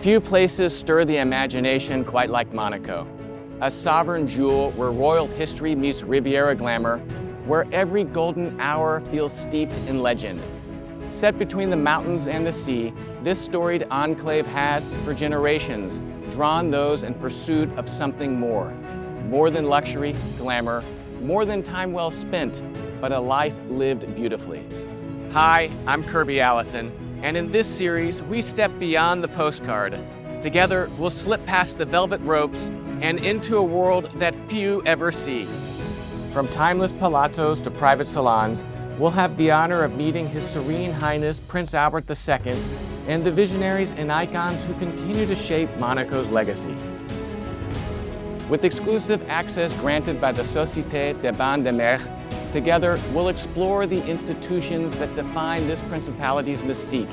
Few places stir the imagination quite like Monaco, a sovereign jewel where royal history meets Riviera glamour, where every golden hour feels steeped in legend. Set between the mountains and the sea, this storied enclave has, for generations, drawn those in pursuit of something more. More than luxury, glamour, more than time well spent, but a life lived beautifully. Hi, I'm Kirby Allison, and in this series, we step beyond the postcard. Together, we'll slip past the velvet ropes and into a world that few ever see. From timeless palazzos to private salons, we'll have the honor of meeting His Serene Highness Prince Albert II and the visionaries and icons who continue to shape Monaco's legacy. With exclusive access granted by the Société des Bains de Mer, together we'll explore the institutions that define this principality's mystique: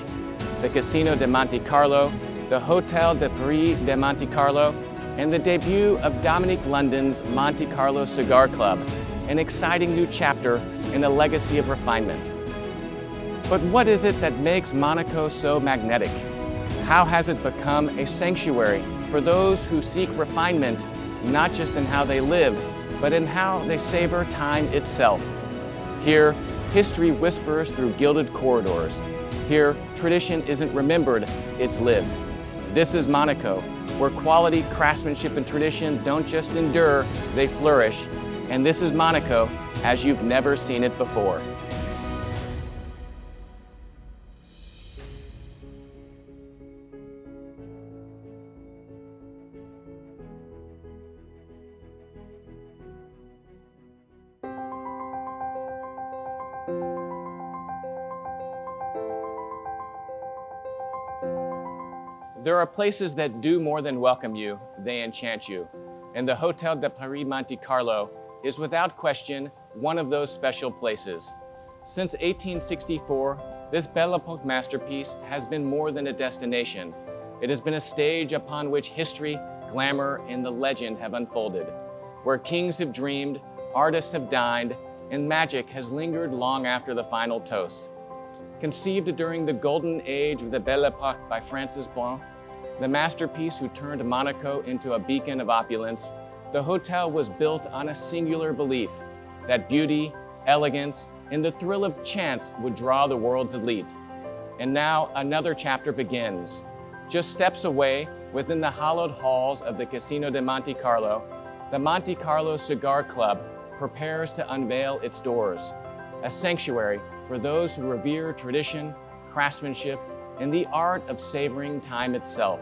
the Casino de Monte Carlo, the Hôtel de Paris de Monte Carlo, and the debut of Dominique London's Monte Carlo Cigar Club, an exciting new chapter in a legacy of refinement. But what is it that makes Monaco so magnetic? How has it become a sanctuary for those who seek refinement, not just in how they live, but in how they savor time itself? Here, history whispers through gilded corridors. Here, tradition isn't remembered, it's lived. This is Monaco, where quality, craftsmanship, and tradition don't just endure, they flourish. And this is Monaco as you've never seen it before. There are places that do more than welcome you, they enchant you. And the Hôtel de Paris Monte Carlo is without question one of those special places. Since 1864, this Belle Époque masterpiece has been more than a destination. It has been a stage upon which history, glamour, and the legend have unfolded, where kings have dreamed, artists have dined, and magic has lingered long after the final toast. Conceived during the golden age of the Belle Époque by Francis Blanc, the masterpiece who turned Monaco into a beacon of opulence, the hotel was built on a singular belief that beauty, elegance, and the thrill of chance would draw the world's elite. And now another chapter begins. Just steps away, within the hallowed halls of the Casino de Monte Carlo, the Monte Carlo Cigar Club prepares to unveil its doors, a sanctuary for those who revere tradition, craftsmanship, and the art of savoring time itself.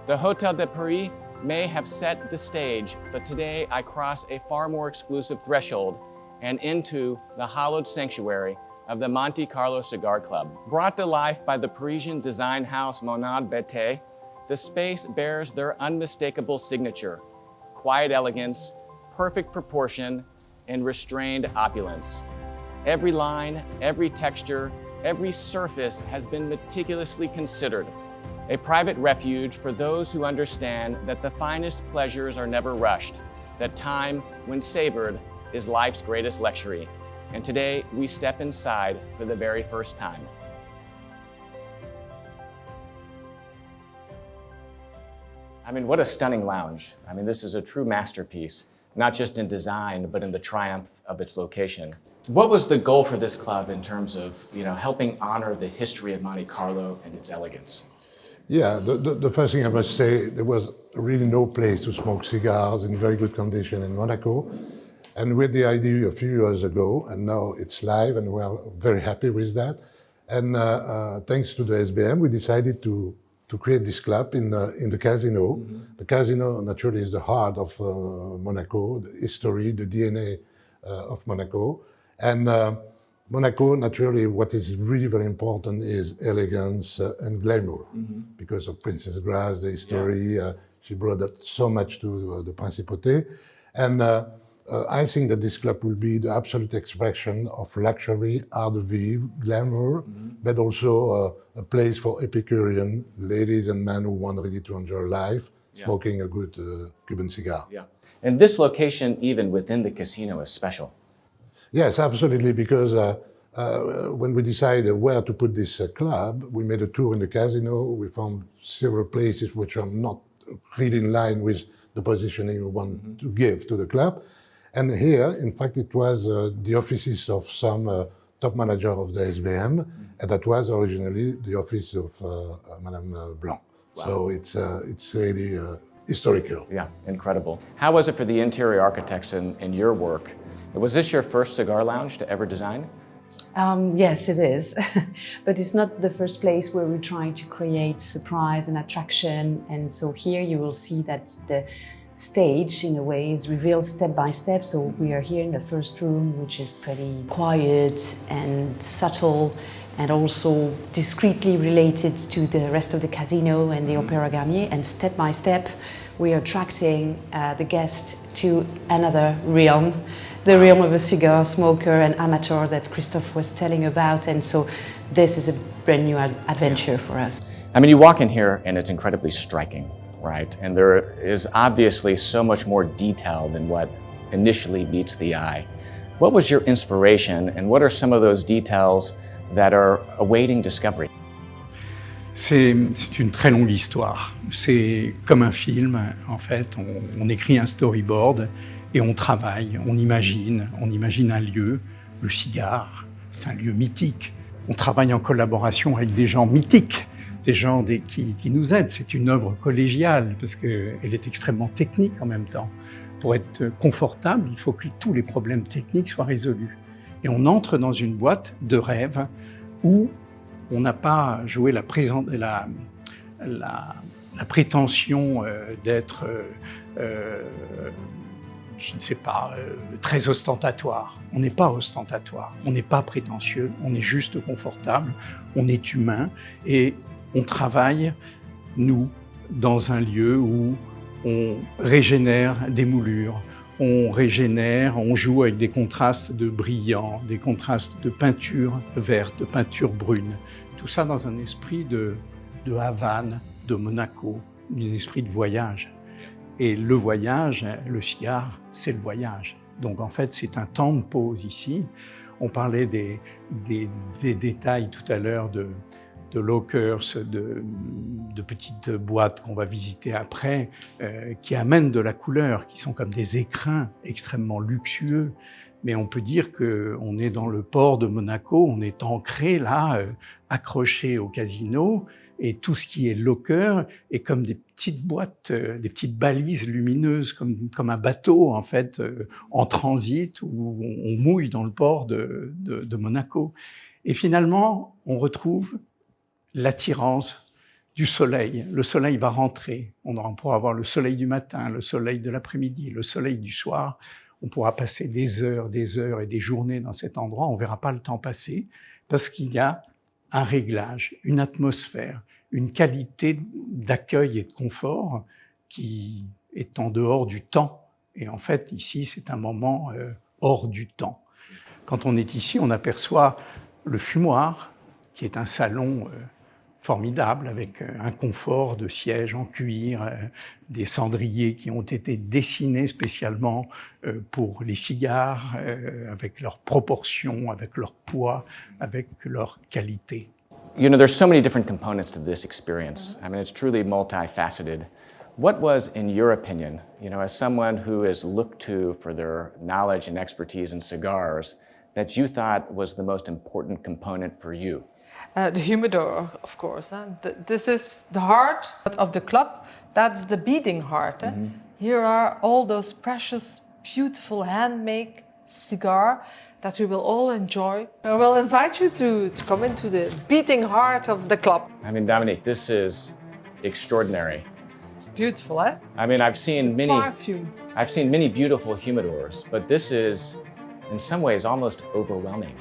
The Hôtel de Paris may have set the stage, but today I cross a far more exclusive threshold and into the hallowed sanctuary of the Monte Carlo Cigar Club. Brought to life by the Parisian design house Moinard Bétaille, the space bears their unmistakable signature: quiet elegance, perfect proportion, and restrained opulence. Every line, every texture, every surface has been meticulously considered. A private refuge for those who understand that the finest pleasures are never rushed, that time, when savored, is life's greatest luxury. And today, we step inside for the very first time. I mean, what a stunning lounge. I mean, this is a true masterpiece, not just in design, but in the triumph of its location. What was the goal for this club in terms of, helping honor the history of Monte Carlo and its elegance? Yeah, the first thing I must say, there was really no place to smoke cigars in very good condition in Monaco. And with the idea a few years ago, and now it's live, and we're very happy with that. And thanks to the SBM, we decided to create this club in the casino. Mm-hmm. The casino naturally is the heart of Monaco, the history, the DNA of Monaco. And Monaco, naturally, what is really very important is elegance and glamour. Mm-hmm. Because of Princess Grace, the history, she brought that so much to the principality. And I think that this club will be the absolute expression of luxury, art de vivre, glamour, mm-hmm. but also a place for Epicurean ladies and men who want really to enjoy life, smoking a good Cuban cigar. Yeah. And this location, even within the casino, is special. Yes, absolutely, because when we decided where to put this club, we made a tour in the casino. We found several places which are not really in line with the positioning we want to give to the club. And here, in fact, it was the offices of some top manager of the SBM, and that was originally the office of Madame Blanc. Wow. So it's really historical. Yeah, incredible. How was it for the interior architects in your work? Was this your first cigar lounge to ever design? Yes, it is. But it's not the first place where we're trying to create surprise and attraction. And so here you will see that the stage, in a way, is revealed step by step. So we are here in the first room, which is pretty quiet and subtle, and also discreetly related to the rest of the casino and the Opéra Garnier. And step by step, we are attracting the guest to another realm, the realm of a cigar smoker and amateur that Christophe was telling about. And so this is a brand new adventure for us. I mean, you walk in here and it's incredibly striking, right? And there is obviously so much more detail than what initially meets the eye. What was your inspiration, and what are some of those details that are awaiting discovery? C'est une très longue histoire. C'est comme un film, en fait. On écrit un storyboard et on travaille, on imagine un lieu, le cigare, c'est un lieu mythique. On travaille en collaboration avec des gens mythiques, des gens qui nous aident. C'est une œuvre collégiale parce qu'elle est extrêmement technique en même temps. Pour être confortable, il faut que tous les problèmes techniques soient résolus. Et on entre dans une boîte de rêve où on n'a pas joué la prétention d'être, je ne sais pas, très ostentatoire. On n'est pas ostentatoire, on n'est pas prétentieux, on est juste confortable, on est humain et on travaille, nous, dans un lieu où on régénère des moulures, on régénère, on joue avec des contrastes de brillant, des contrastes de peinture verte, de peinture brune. Tout ça dans un esprit de Havane, de Monaco, un esprit de voyage. Et le voyage, le cigare, c'est le voyage. Donc en fait, c'est un temps de pause ici. On parlait des détails tout à l'heure de lockers, de petites boîtes qu'on va visiter après, qui amènent de la couleur, qui sont comme des écrins extrêmement luxueux. Mais on peut dire qu'on est dans le port de Monaco, on est ancré là, accroché au casino, et tout ce qui est locker est comme des petites boîtes, des petites balises lumineuses, comme un bateau en fait, en transit, où on mouille dans le port de Monaco. Et finalement, on retrouve l'attirance du soleil. Le soleil va rentrer. On pourra avoir le soleil du matin, le soleil de l'après-midi, le soleil du soir. On pourra passer des heures et des journées dans cet endroit. On ne verra pas le temps passer parce qu'il y a un réglage, une atmosphère, une qualité d'accueil et de confort qui est en dehors du temps. Et en fait, ici, c'est un moment hors du temps. Quand on est ici, on aperçoit le fumoir, qui est un salon formidable, avec un confort de sièges en cuir, des cendriers qui ont été dessinés spécialement pour les cigares, avec leurs proportions, avec leur poids, avec leur qualité. You know, there's so many different components to this experience. I mean, it's truly multifaceted. What was, in your opinion, you know, as someone who is looked to for their knowledge and expertise in cigars, that you thought was the most important component for you? The humidor, of course. This is the heart of the club. That's the beating heart. Here are all those precious, beautiful handmade cigars that we will all enjoy. I will invite you to come into the beating heart of the club. I mean, Dominique, this is extraordinary. Beautiful, eh? I mean, I've seen many beautiful humidors, but this is, in some ways, almost overwhelming.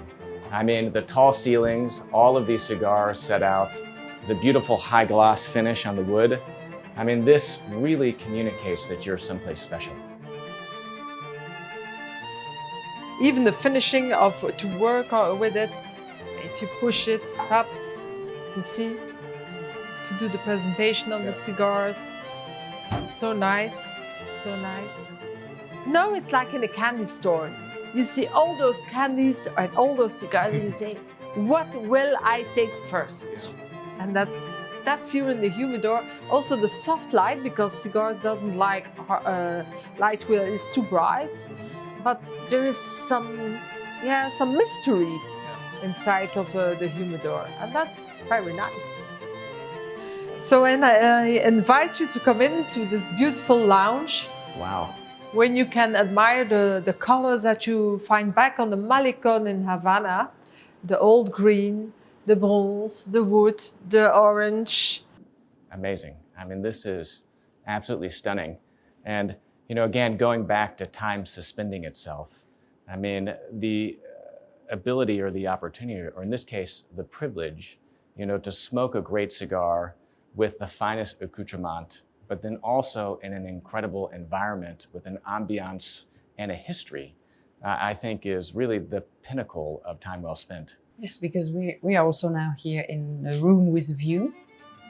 I mean, the tall ceilings, all of these cigars set out, the beautiful high gloss finish on the wood. I mean, this really communicates that you're someplace special. Even the finishing to work with it, if you push it up, you see, to do the presentation of the cigars. It's so nice, so nice. No, it's like in a candy store. you see all those candies and all those cigars, and you say, what will I take first? And that's here in the humidor. Also the soft light, because cigars doesn't like light where it's too bright. But there is some mystery inside of the humidor, and that's very nice. So, and I invite you to come into this beautiful lounge. Wow. When you can admire the colors that you find back on the Malecon in Havana, the old green, the bronze, the wood, the orange. Amazing. I mean, this is absolutely stunning. And, you know, again, going back to time suspending itself, I mean, the ability or the opportunity, or in this case, the privilege, you know, to smoke a great cigar with the finest accoutrement, but then also in an incredible environment with an ambiance and a history, I think is really the pinnacle of time well spent. Yes, because we are also now here in a room with view,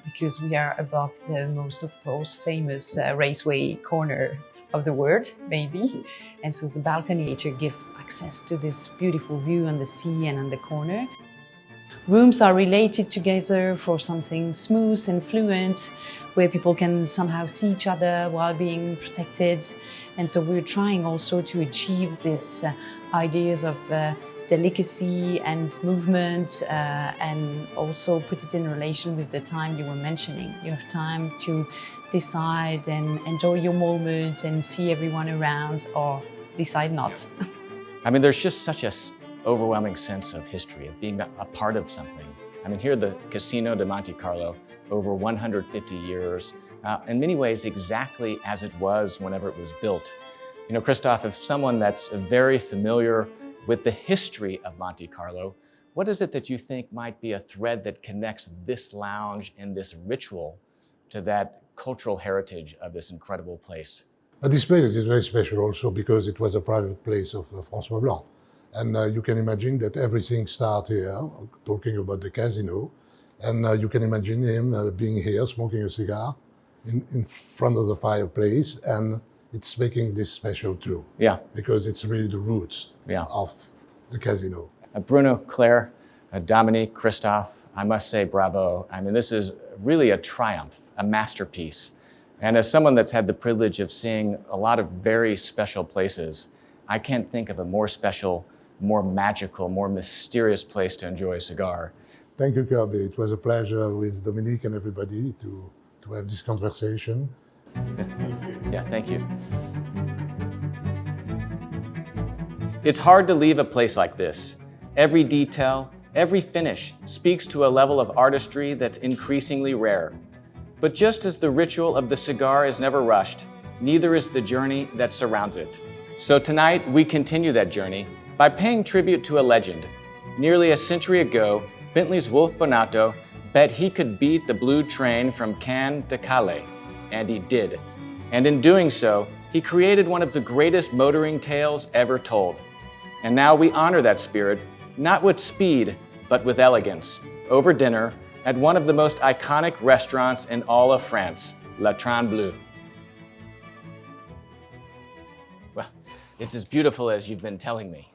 because we are above the most, of course, famous raceway corner of the world, maybe. And so the balcony nature gives access to this beautiful view on the sea and on the corner. Rooms are related together for something smooth and fluent, where people can somehow see each other while being protected. And so we're trying also to achieve these ideas of delicacy and movement, and also put it in relation with the time you were mentioning. You have time to decide and enjoy your moment and see everyone around, or decide not. I mean, there's just such a overwhelming sense of history, of being a part of something. I mean, here the Casino de Monte Carlo, over 150 years, in many ways exactly as it was whenever it was built. You know, Christophe, if someone that's very familiar with the history of Monte Carlo, what is it that you think might be a thread that connects this lounge and this ritual to that cultural heritage of this incredible place? This place is very special also because it was a private place of François Blanc. And you can imagine that everything started here, talking about the casino, and you can imagine him being here, smoking a cigar in front of the fireplace, and it's making this special too. Yeah. Because it's really the roots of the casino. Bruno, Claire, Dominique, Christophe, I must say bravo. I mean, this is really a triumph, a masterpiece. And as someone that's had the privilege of seeing a lot of very special places, I can't think of a more special, more magical, more mysterious place to enjoy a cigar. Thank you, Kirby. It was a pleasure with Dominique and everybody to have this conversation. Yeah, thank you. It's hard to leave a place like this. Every detail, every finish speaks to a level of artistry that's increasingly rare. But just as the ritual of the cigar is never rushed, neither is the journey that surrounds it. So tonight, we continue that journey by paying tribute to a legend. Nearly a century ago, Bentley's Wolf Bonato bet he could beat the blue train from Cannes to Calais, and he did. And in doing so, he created one of the greatest motoring tales ever told. And now we honor that spirit, not with speed, but with elegance, over dinner at one of the most iconic restaurants in all of France, Train Bleu. Well, it's as beautiful as you've been telling me.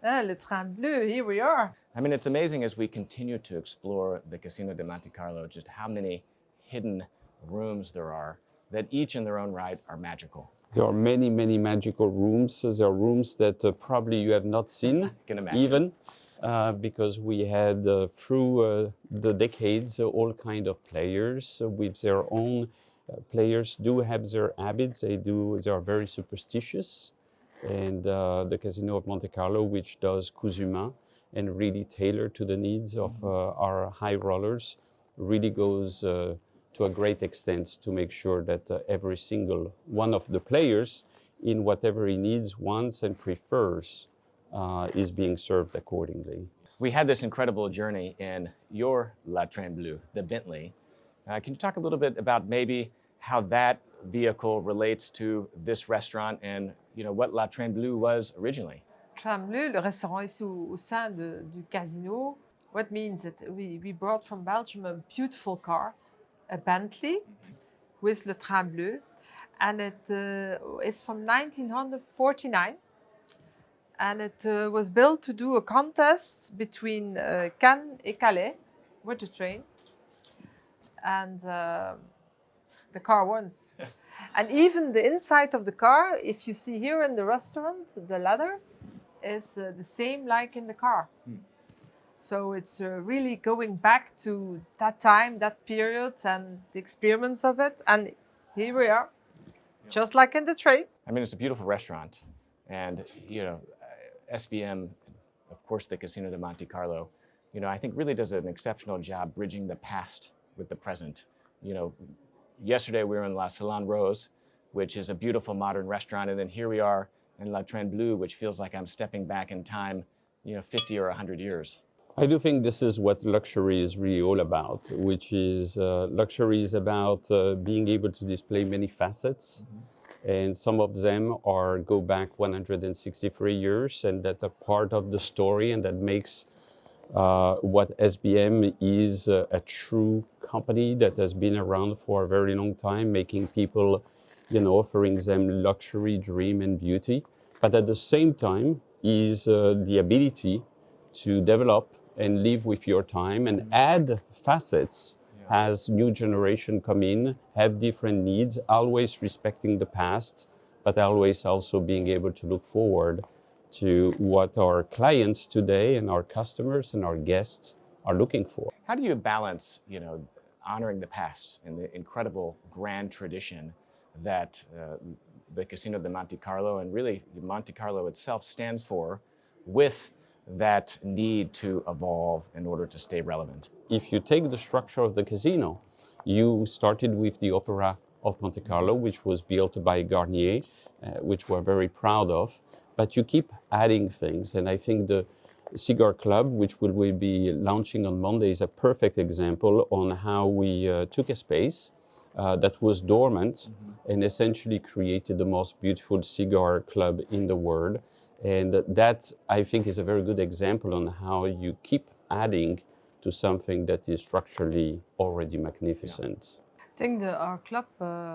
Le Train Bleu, here we are. I mean, it's amazing as we continue to explore the Casino de Monte Carlo, just how many hidden rooms there are that each in their own right are magical. There are many, many magical rooms. There are rooms that probably you have not seen, even, because we had through the decades all kind of players with their own. Players do have their habits. They are very superstitious, and the Casino of Monte Carlo, which does cousu and really tailored to the needs of our high rollers, really goes to a great extent to make sure that every single one of the players, in whatever he needs, wants, and prefers, is being served accordingly. We had this incredible journey in your Train Bleu, the Bentley. Can you talk a little bit about maybe how that vehicle relates to this restaurant and what Train Bleu was originally? Train Bleu, le restaurant ici au sein du casino. What means that we brought from Belgium a beautiful car, a Bentley with Le Train Bleu, and it is from 1949. and it was built to do a contest between Cannes and Calais with the train, and the car wins. And even the inside of the car, if you see here in the restaurant, the leather is the same like in the car. So it's really going back to that time, that period, and the experience of it. And here we are, just like in the train. I mean, it's a beautiful restaurant, and you know, SBM, of course, the Casino de Monte Carlo, you know, I think really does an exceptional job bridging the past with the present. You know, yesterday we were in La Salon Rose, which is a beautiful modern restaurant, and then here we are in La Train Bleu, which feels like I'm stepping back in time, you know, 50 or 100 years. I do think this is what luxury is really all about, which is luxury is about being able to display many facets. And some of them go back 163 years, and that are part of the story, and that makes what SBM is a true company that has been around for a very long time, making people, you know, offering them luxury, dream, and beauty. But at the same time is the ability to develop and live with your time and add facets as new generation come in, have different needs, always respecting the past, but always also being able to look forward to what our clients today and our customers and our guests are looking for. How do you balance, you know, honoring the past and the incredible grand tradition that the Casino de Monte Carlo and really Monte Carlo itself stands for, with that need to evolve in order to stay relevant? If you take the structure of the casino, you started with the Opera of Monte Carlo, which was built by Garnier, which we're very proud of, but you keep adding things. And I think the Cigar Club, which we'll be launching on Monday, is a perfect example on how we took a space that was dormant and essentially created the most beautiful cigar club in the world. And that, I think, is a very good example on how you keep adding to something that is structurally already magnificent. I think our club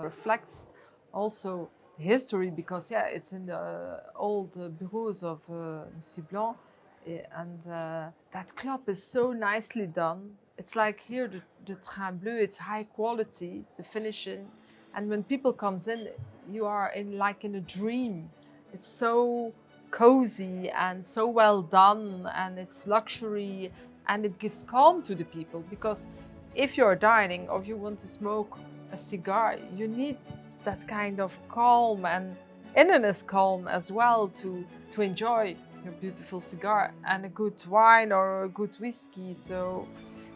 reflects also history, because it's in the old bureaus of Monsieur Blanc, and that club is so nicely done. It's like here the Train Bleu, it's high quality, the finishing, and when people comes in, you are in a dream. It's so cozy and so well done, and it's luxury, and it gives calm to the people, because if you're dining or you want to smoke a cigar, you need that kind of calm and innerness calm as well to enjoy your beautiful cigar and a good wine or a good whiskey. So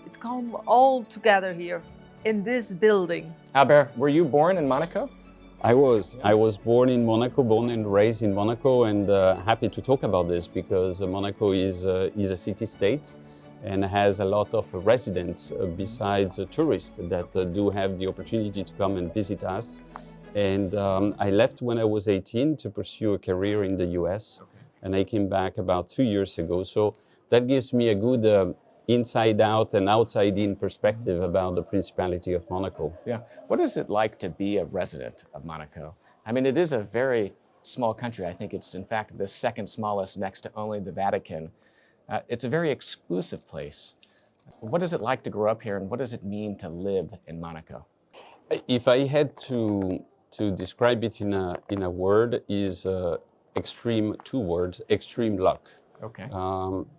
it comes all together here in this building. Albert, were you born in Monaco? I was born in Monaco, born and raised in Monaco, and happy to talk about this because Monaco is a city-state and has a lot of residents besides tourists that do have the opportunity to come and visit us. And I left when I was 18 to pursue a career in the US, and I came back about 2 years ago. So that gives me a good inside-out and outside-in perspective about the Principality of Monaco. Yeah. What is it like to be a resident of Monaco? I mean, it is a very small country. I think it's, in fact, the second smallest next to only the Vatican. It's a very exclusive place. What is it like to grow up here, and what does it mean to live in Monaco? If I had to describe it in a word, is two words, extreme luck. Okay.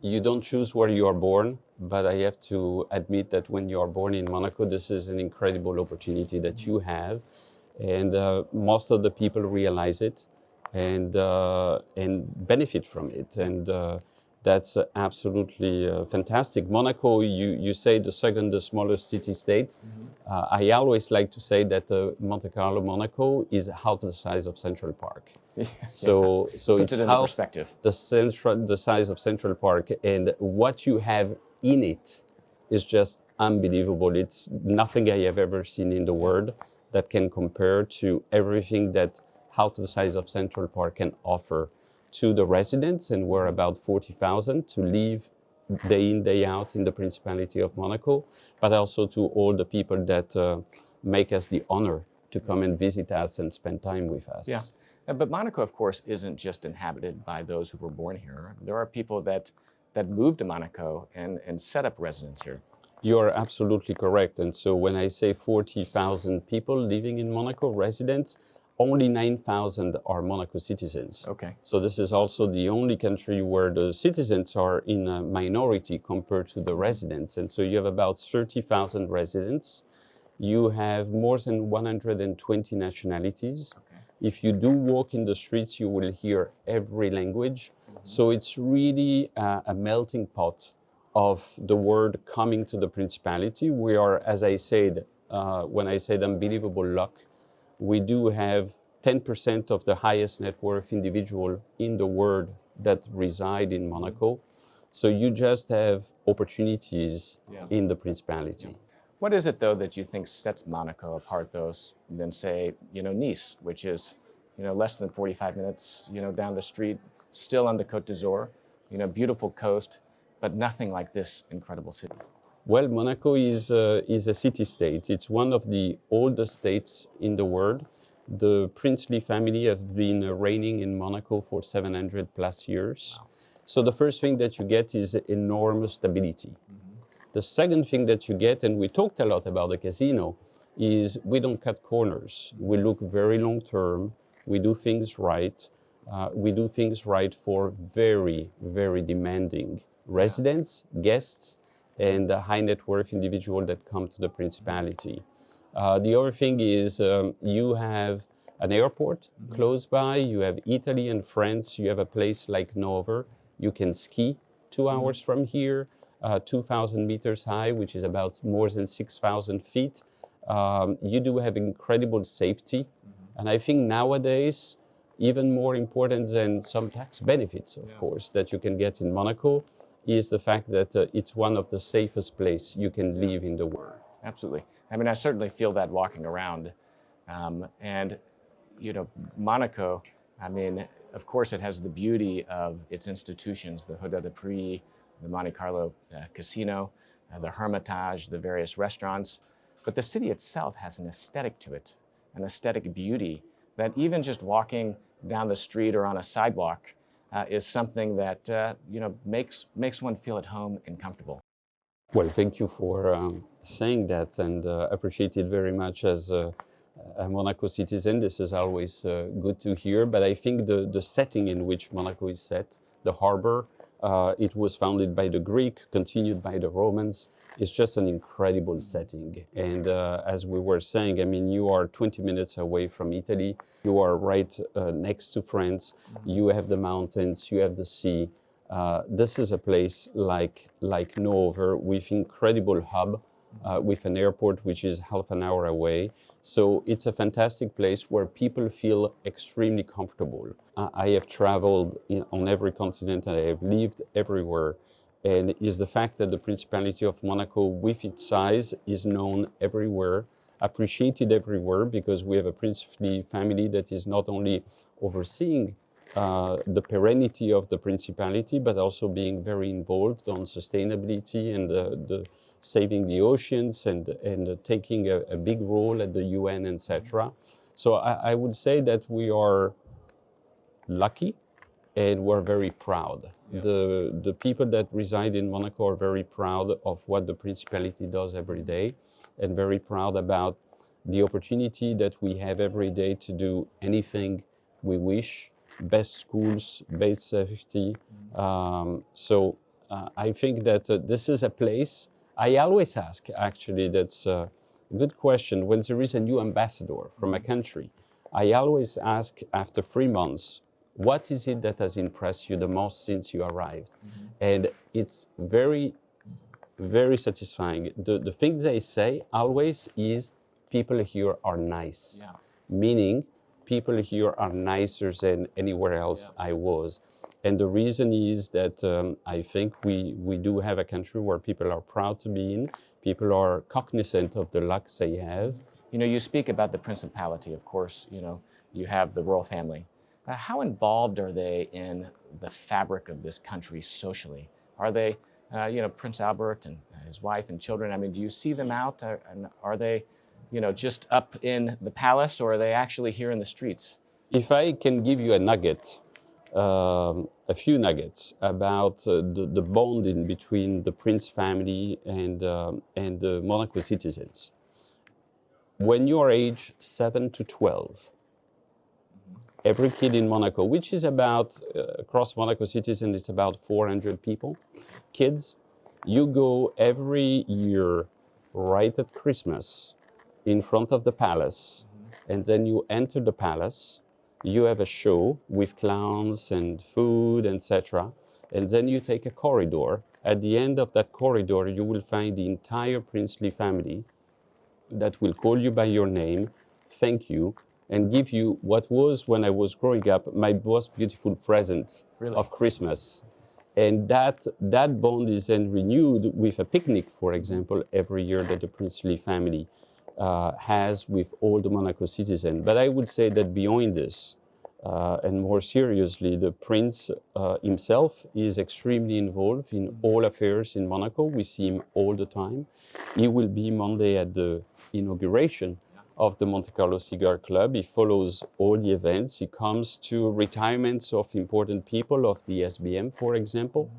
You don't choose where you are born, but I have to admit that when you are born in Monaco, this is an incredible opportunity that you have, and most of the people realize it and benefit from it, and that's absolutely fantastic. Monaco, you say the second smallest city-state. I always like to say that Monte Carlo, Monaco, is half the size of Central Park. So Puts it's it into half perspective. the size of Central Park, and what you have in it is just unbelievable. It's nothing I have ever seen in the world that can compare to everything that half the size of Central Park can offer to the residents, and we're about 40,000 to live day in, day out in the Principality of Monaco, but also to all the people that make us the honor to come and visit us and spend time with us. Yeah. But Monaco, of course, isn't just inhabited by those who were born here. There are people that moved to Monaco and set up residence here. You are absolutely correct. And so when I say 40,000 people living in Monaco, residents, only 9,000 are Monaco citizens. Okay. So this is also the only country where the citizens are in a minority compared to the residents. And so you have about 30,000 residents. You have more than 120 nationalities. Okay. If you do walk in the streets, you will hear every language. So it's really a melting pot of the word coming to the Principality. We are, as I said, when I said unbelievable luck, we do have 10% of the highest net worth individual in the world that reside in Monaco. So you just have opportunities in the Principality. Yeah. What is it, though, that you think sets Monaco apart, than say, Nice, which is, less than 45 minutes, down the street, still on the Côte d'Azur, beautiful coast, but nothing like this incredible city? Well, Monaco is a city-state. It's one of the oldest states in the world. The princely family have been reigning in Monaco for 700 plus years. Wow. So the first thing that you get is enormous stability. Mm-hmm. The second thing that you get, and we talked a lot about the casino, is we don't cut corners. We look very long-term. We do things right. We do things right for very, very demanding residents, guests, and high net worth individuals that come to the Principality. The other thing is you have an airport close by, you have Italy and France, you have a place like Nover. You can ski 2 hours from here, 2,000 meters high, which is about more than 6,000 feet. You do have incredible safety. And I think nowadays, even more important than some tax benefits, of course, that you can get in Monaco, is the fact that it's one of the safest places you can live in the world. Absolutely. I mean, I certainly feel that walking around. And, Monaco, I mean, of course, it has the beauty of its institutions, the Hotel de Paris, the Monte Carlo Casino, the Hermitage, the various restaurants. But the city itself has an aesthetic to it, an aesthetic beauty that even just walking down the street or on a sidewalk is something that makes one feel at home and comfortable. Well, thank you for saying that, and appreciate it very much as a Monaco citizen. This is always good to hear. But I think the setting in which Monaco is set, the harbor, it was founded by the Greek, continued by the Romans. It's just an incredible setting. And as we were saying, I mean, you are 20 minutes away from Italy. You are right next to France. You have the mountains, you have the sea. This is a place like no other, with incredible hub, with an airport which is half an hour away. So it's a fantastic place where people feel extremely comfortable. I have traveled on every continent, and I have lived everywhere. And is the fact that the Principality of Monaco, with its size, is known everywhere, appreciated everywhere, because we have a princely family that is not only overseeing the perennity of the Principality, but also being very involved on sustainability and the saving the oceans and taking a big role at the UN, etc. So I would say that we are lucky and we're very proud. Yeah. The people that reside in Monaco are very proud of what the Principality does every day, and very proud about the opportunity that we have every day to do anything we wish. Best schools, best safety. So I think that this is a place, I always ask, actually, that's a good question. When there is a new ambassador from a country, I always ask after 3 months, what is it that has impressed you the most since you arrived? And it's very, very satisfying. The thing they say always is, people here are nice. Yeah. Meaning, people here are nicer than anywhere else I was. And the reason is that I think we do have a country where people are proud to be in, people are cognizant of the luck they have. You speak about the Principality, of course, you have the royal family. How involved are they in the fabric of this country socially? Are they, Prince Albert and his wife and children, I mean, do you see them out? And are they, just up in the palace, or are they actually here in the streets? If I can give you a nugget, a few nuggets about the bond in between the Prince family and the Monaco citizens. When you are age 7 to 12, every kid in Monaco, which is about, across Monaco citizen, it's about 400 people, kids, you go every year right at Christmas in front of the palace, and then you enter the palace, you have a show with clowns and food, etc. And then you take a corridor. At the end of that corridor, you will find the entire princely family that will call you by your name, thank you, and give you what was, when I was growing up, my most beautiful present of Christmas. And that bond is then renewed with a picnic, for example, every year that the princely family has with all the Monaco citizens. But I would say that beyond this, and more seriously, the prince himself is extremely involved in all affairs in Monaco. We see him all the time. He will be Monday at the inauguration of the Monte Carlo Cigar Club. He follows all the events. He comes to retirements of important people of the SBM, for example.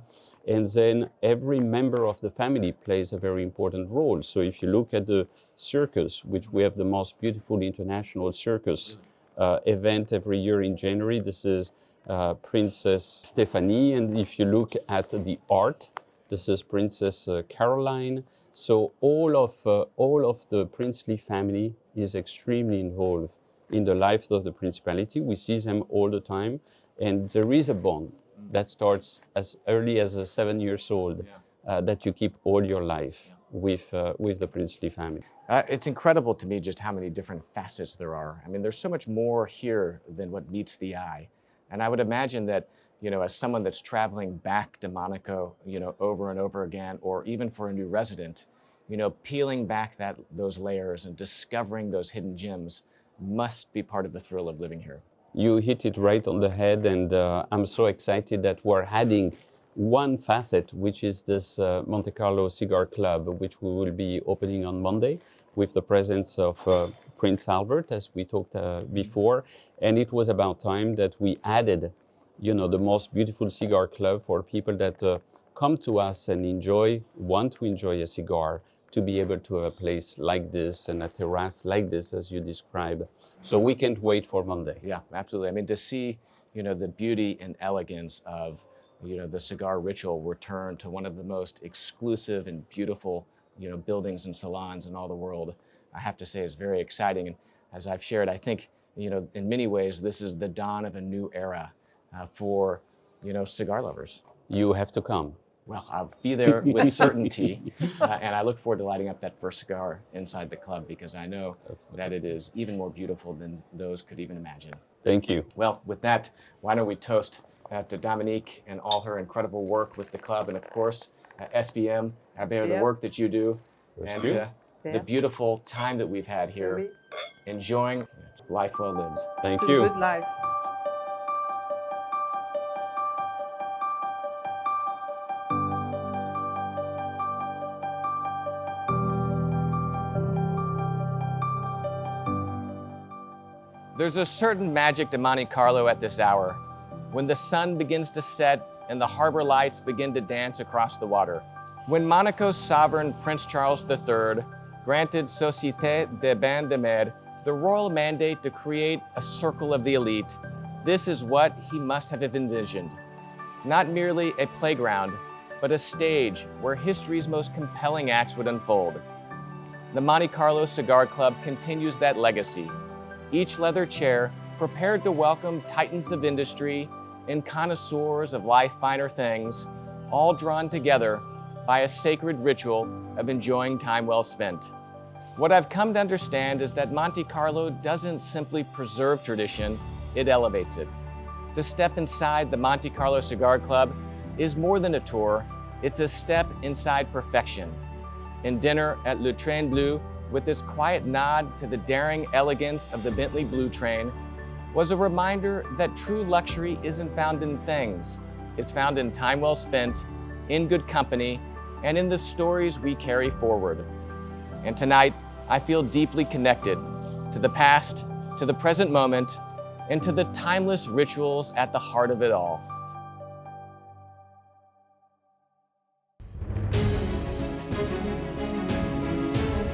And then every member of the family plays a very important role. So if you look at the circus, which we have the most beautiful international circus event every year in January, this is Princess Stephanie. And if you look at the art, this is Princess Caroline. So all of the princely family is extremely involved in the life of the principality. We see them all the time, and there is a bond that starts as early as 7 years old, that you keep all your life with the princely family. It's incredible to me just how many different facets there are. I mean, there's so much more here than what meets the eye. And I would imagine that, you know, as someone that's traveling back to Monaco, you know, over and over again, or even for a new resident, you know, peeling back those layers and discovering those hidden gems must be part of the thrill of living here. You hit it right on the head, and I'm so excited that we're adding one facet, which is this Monte Carlo Cigar Club, which we will be opening on Monday with the presence of Prince Albert, as we talked before. And it was about time that we added, you know, the most beautiful cigar club for people that come to us and want to enjoy a cigar, to be able to have a place like this and a terrace like this, as you described. So we can't wait for Monday. Yeah, absolutely. I mean, to see, you know, the beauty and elegance of, you know, the cigar ritual return to one of the most exclusive and beautiful, you know, buildings and salons in all the world, I have to say is very exciting. And as I've shared, I think, you know, in many ways, this is the dawn of a new era for, you know, cigar lovers. You have to come. Well, I'll be there with certainty, and I look forward to lighting up that first cigar inside the club, because I know that it is even more beautiful than those could even imagine. Thank you. Well, with that, why don't we toast to Dominique and all her incredible work with the club, and of course, SBM, Albert, the work that you do, and the beautiful time that we've had here, Kirby. Enjoying life well lived. Thank To you. good life. There's a certain magic to Monte Carlo at this hour, when the sun begins to set and the harbor lights begin to dance across the water. When Monaco's sovereign Prince Charles III granted Société des Bains de Mer the royal mandate to create a circle of the elite, this is what he must have envisioned. Not merely a playground, but a stage where history's most compelling acts would unfold. The Monte Carlo Cigar Club continues that legacy. Each leather chair prepared to welcome titans of industry and connoisseurs of life finer things, all drawn together by a sacred ritual of enjoying time well spent. What I've come to understand is that Monte Carlo doesn't simply preserve tradition, it elevates it. To step inside the Monte Carlo Cigar Club is more than a tour, it's a step inside perfection. And dinner at Le Train Bleu, with its quiet nod to the daring elegance of the Bentley Blue Train, was a reminder that true luxury isn't found in things. It's found in time well spent, in good company, and in the stories we carry forward. And tonight, I feel deeply connected to the past, to the present moment, and to the timeless rituals at the heart of it all.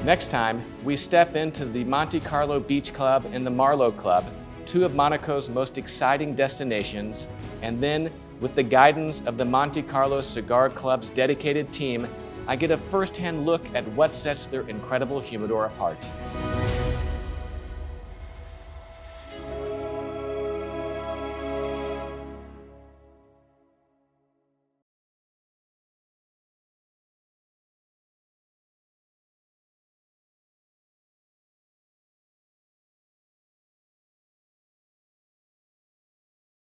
Next time, we step into the Monte Carlo Beach Club and the Marlowe Club, two of Monaco's most exciting destinations, and then, with the guidance of the Monte Carlo Cigar Club's dedicated team, I get a first-hand look at what sets their incredible humidor apart.